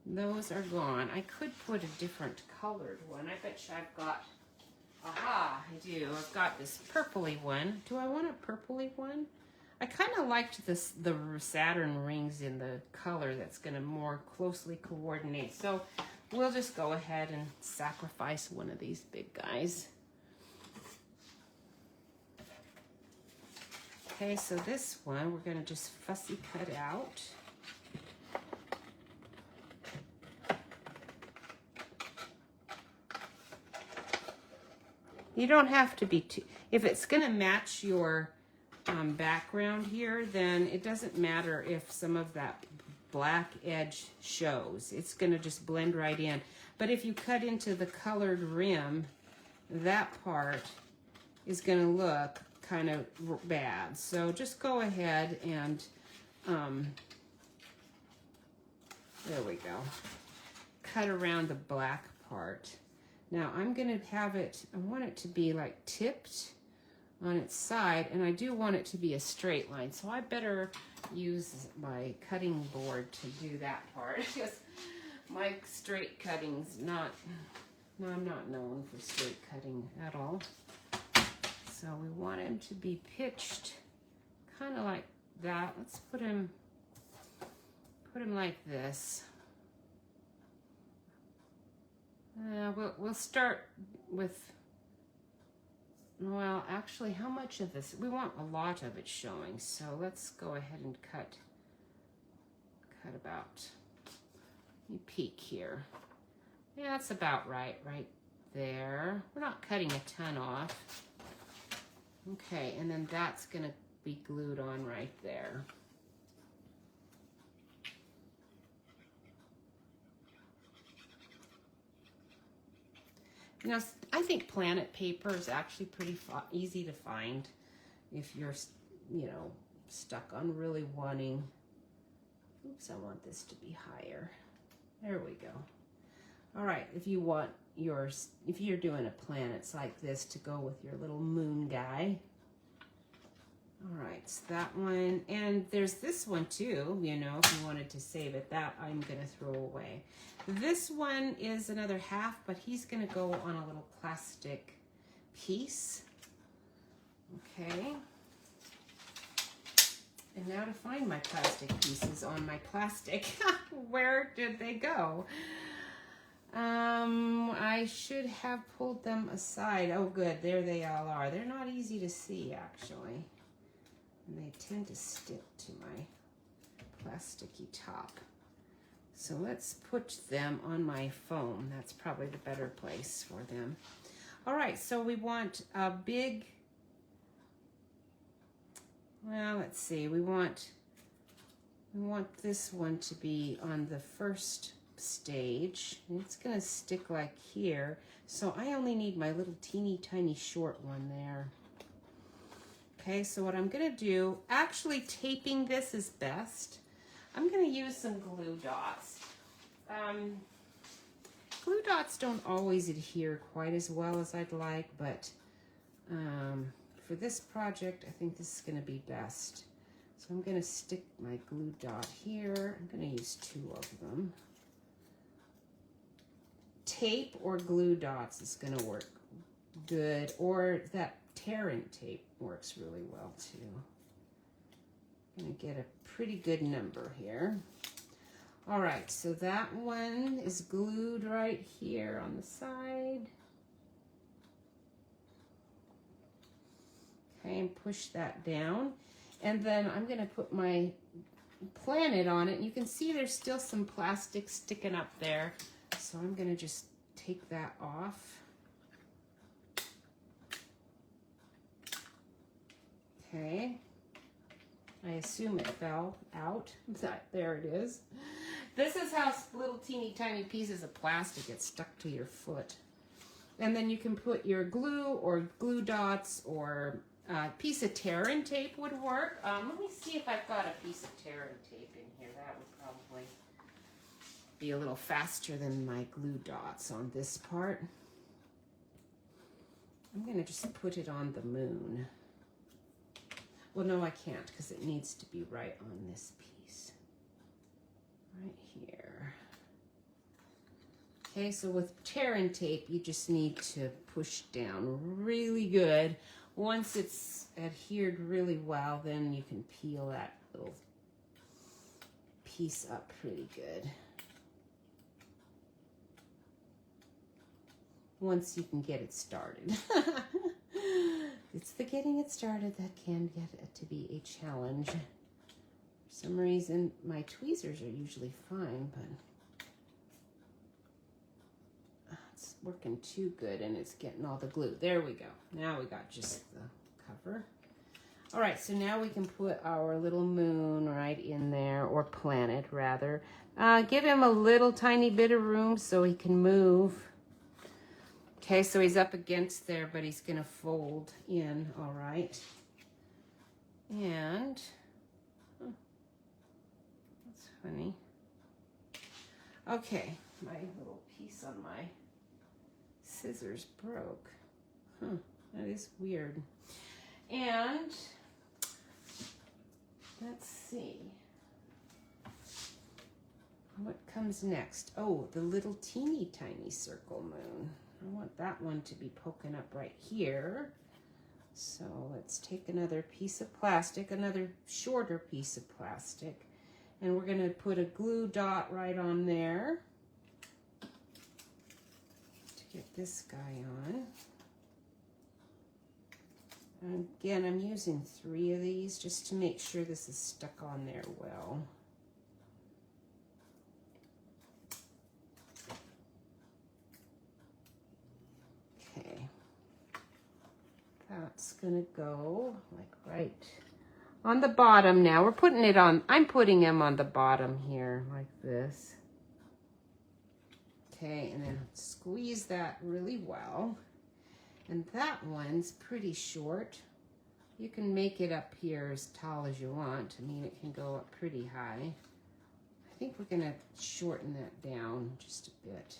those are gone. I could put a different colored one. I bet you I've got, aha, I do. I've got this purpley one. Do I want a purpley one? I kind of liked the Saturn rings in the color that's going to more closely coordinate. So we'll just go ahead and sacrifice one of these big guys. Okay, so this one we're going to just fussy cut out. You don't have to be too, if it's going to match your background here, then it doesn't matter if some of that black edge shows. It's going to just blend right in. But if you cut into the colored rim, that part is going to look kind of bad. So just go ahead and, there we go, cut around the black part. Now I'm going to have it, I want it to be like tipped on its side, and I do want it to be a straight line, so I better use my cutting board to do that part, because my straight cutting's not, no, I'm not known for straight cutting at all. So we want him to be pitched kind of like that. Let's put him like this. We'll start with, well, actually, how much of this? We want a lot of it showing, so let's go ahead and cut about, you peek here. Yeah, that's about right there. We're not cutting a ton off. Okay, and then that's gonna be glued on right there. You know, I think Planet paper is actually pretty easy to find if you're, you know, stuck on really wanting. Oops, I want this to be higher. There we go. All right, if you want yours, if you're doing a planets like this to go with your little moon guy. All right, so that one, and there's this one too, you know, if you wanted to save it, that I'm gonna throw away. This one is another half, but he's gonna go on a little plastic piece. Okay. And now to find my plastic pieces on my plastic. Where did they go? I should have pulled them aside. Oh, good. There they all are. They're not easy to see, actually. And they tend to stick to my plasticky top. So let's put them on my foam. That's probably the better place for them. All right, so we want a big, well, let's see. We want this one to be on the first stage. And it's going to stick like here. So I only need my little teeny tiny short one there. Okay, so what I'm going to do, actually taping this is best. I'm going to use some glue dots. Glue dots don't always adhere quite as well as I'd like, but for this project, I think this is going to be best. So I'm going to stick my glue dot here. I'm going to use 2 of them. Tape or glue dots is going to work good, or that Terran tape works really well too. I'm going to get a pretty good number here. All right, so that one is glued right here on the side. Okay, and push that down. And then I'm going to put my planet on it. You can see there's still some plastic sticking up there. So I'm going to just take that off. Okay. I assume it fell out. There it is. This is how little teeny tiny pieces of plastic get stuck to your foot. And then you can put your glue or glue dots, or a piece of Terran tape would work. Let me see if I've got a piece of Terran tape in here. That would probably be a little faster than my glue dots on this part. I'm going to just put it on the moon. Well, no, I can't, because it needs to be right on this piece. Right here. Okay, so with Terran tape, you just need to push down really good. Once it's adhered really well, then you can peel that little piece up pretty good. Once you can get it started. It's the getting it started that can get it to be a challenge. For some reason, my tweezers are usually fine, but it's working too good and it's getting all the glue. There we go. Now we got just the cover. All right, so now we can put our little moon right in there, or planet rather. Give him a little tiny bit of room so he can move. Okay, so he's up against there, but he's going to fold in, all right. And, that's funny. Okay, my little piece on my scissors broke. That is weird. And, let's see. What comes next? Oh, the little teeny tiny circle moon. I want that one to be poking up right here. So let's take another piece of plastic, another shorter piece of plastic, and we're going to put a glue dot right on there to get this guy on. And again, I'm using 3 of these just to make sure this is stuck on there well. That's gonna go like right on the bottom now. We're putting it on, I'm putting him on the bottom here like this. Okay, and then squeeze that really well. And that one's pretty short. You can make it up here as tall as you want. I mean, it can go up pretty high. I think we're gonna shorten that down just a bit.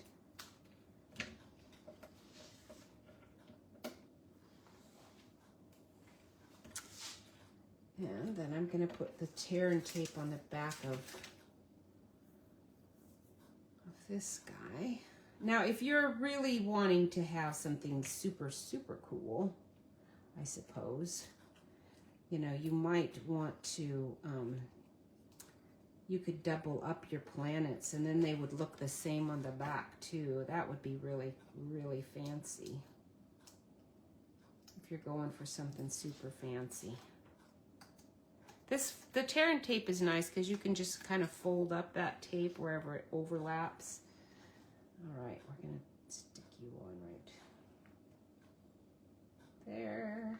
And then I'm gonna put the tear and tape on the back of this guy. Now, if you're really wanting to have something super, super cool, I suppose, you know, you might want to, you could double up your planets and then they would look the same on the back too. That would be really, really fancy if you're going for something super fancy. The tear and tape is nice because you can just kind of fold up that tape wherever it overlaps. All right, we're gonna stick you on right there.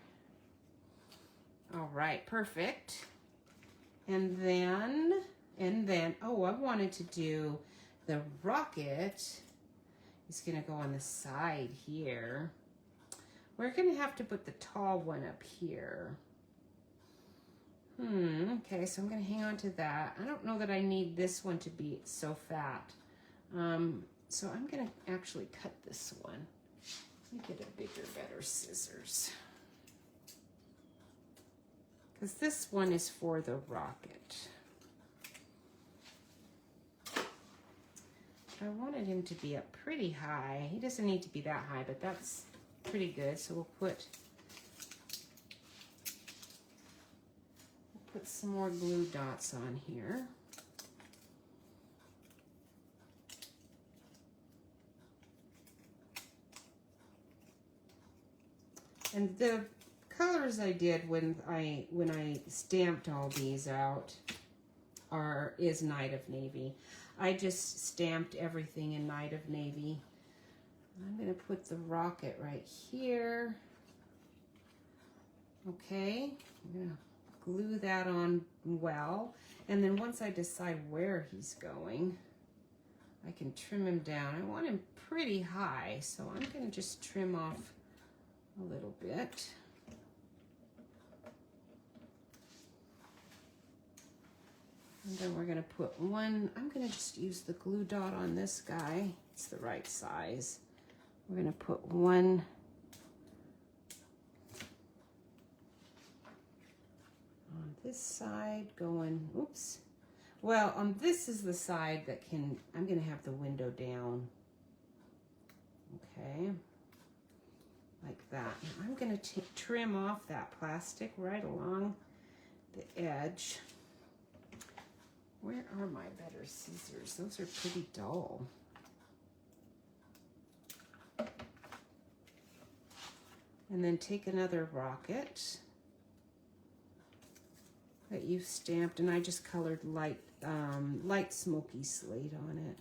All right, perfect. And then, oh, I wanted to do the rocket. It's gonna go on the side here. We're gonna have to put the tall one up here. Okay, so I'm gonna hang on to that. I don't know that I need this one to be so fat. So I'm gonna actually cut this one. Let me get a bigger, better scissors. Because this one is for the rocket. I wanted him to be up pretty high. He doesn't need to be that high, but that's pretty good. So we'll put some more glue dots on here. And the colors I did when I stamped all these out is Night of Navy. I just stamped everything in Night of Navy. I'm gonna put the rocket right here. Okay, I'm gonna glue that on well, and then once I decide where he's going, I can trim him down. I want him pretty high, so I'm gonna just trim off a little bit. And then we're gonna put one, I'm gonna just use the glue dot on this guy. It's the right size. We're gonna put one on this side going, oops. Well, this is the side that I'm gonna have the window down. Okay, like that. Now I'm gonna trim off that plastic right along the edge. Where are my better scissors? Those are pretty dull. And then take another rocket that you've stamped, and I just colored light smoky slate on it.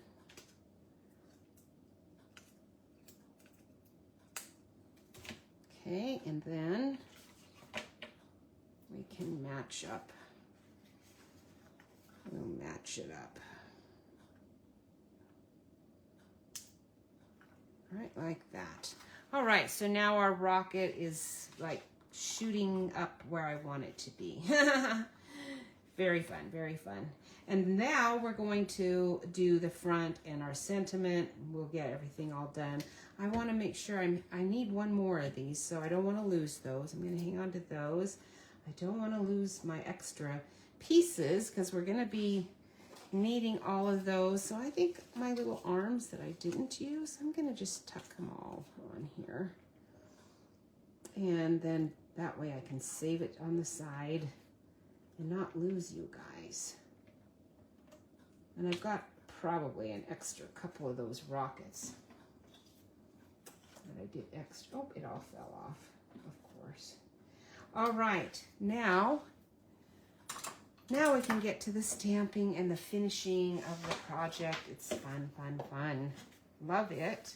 Okay, and then we can match up. We'll match it up. All right, like that. All right, so now our rocket is like shooting up where I want it to be. Very fun, very fun. And now we're going to do the front and our sentiment. We'll get everything all done. I want to make sure I need one more of these, so I don't want to lose those. I'm going to hang on to those. I don't want to lose my extra pieces because we're going to be needing all of those. So I think my little arms that I didn't use, I'm going to just tuck them all on here. And then that way I can save it on the side and not lose you guys. And I've got probably an extra couple of those rockets that I did extra. Oh, it all fell off, of course. All right, now we can get to the stamping and the finishing of the project. It's fun, fun, fun. Love it.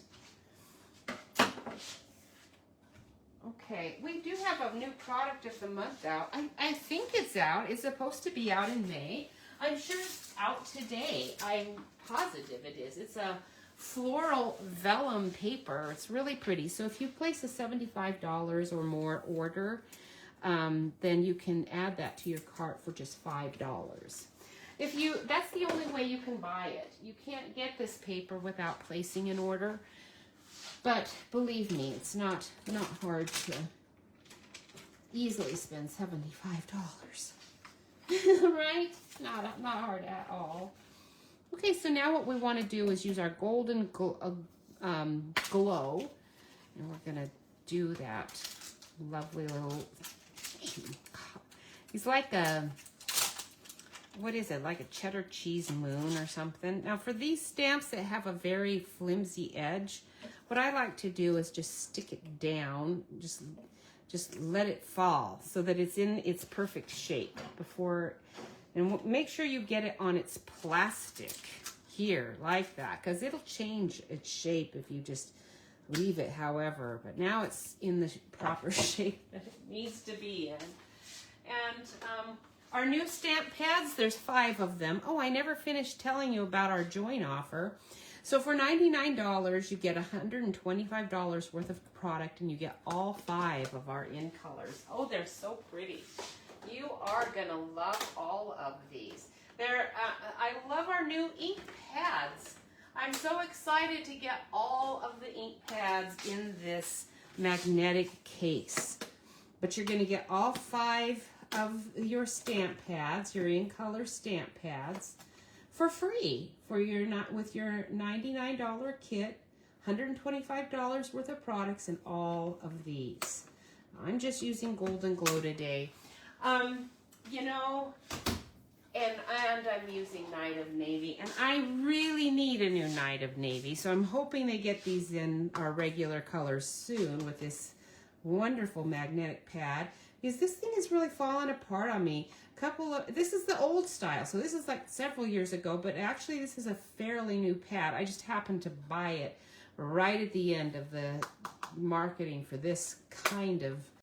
Okay, we do have a new product of the month out. I think it's out. It's supposed to be out in May. I'm sure it's out today. I'm positive it is. It's a floral vellum paper. It's really pretty. So if you place a $75 or more order, then you can add that to your cart for just $5. That's the only way you can buy it. You can't get this paper without placing an order. But believe me, it's not hard to easily spend $75. Right? Not hard at all. Okay, so now what we want to do is use our golden glow, and we're gonna do that lovely little. He's like a, what is it? Like a cheddar cheese moon or something. Now, for these stamps that have a very flimsy edge, what I like to do is just stick it down, just let it fall so that it's in its perfect shape before. And make sure you get it on its plastic here, like that, because it'll change its shape if you just leave it however. But now it's in the proper shape that it needs to be in. And our new stamp pads, there's 5 of them. Oh, I never finished telling you about our joint offer. So for $99, you get $125 worth of product, and you get all 5 of our in colors. Oh, they're so pretty. You are gonna love all of these. I love our new ink pads. I'm so excited to get all of the ink pads in this magnetic case. But you're gonna get all 5 of your stamp pads, your in color stamp pads, for free with your $99 kit, $125 worth of products, and all of these. I'm just using Golden Glow today. You know, and I'm using Night of Navy, and I really need a new Night of Navy, so I'm hoping they get these in our regular colors soon with this wonderful magnetic pad, because this thing is really falling apart on me. This is the old style, so this is like several years ago, but actually this is a fairly new pad. I just happened to buy it right at the end of the marketing for this kind of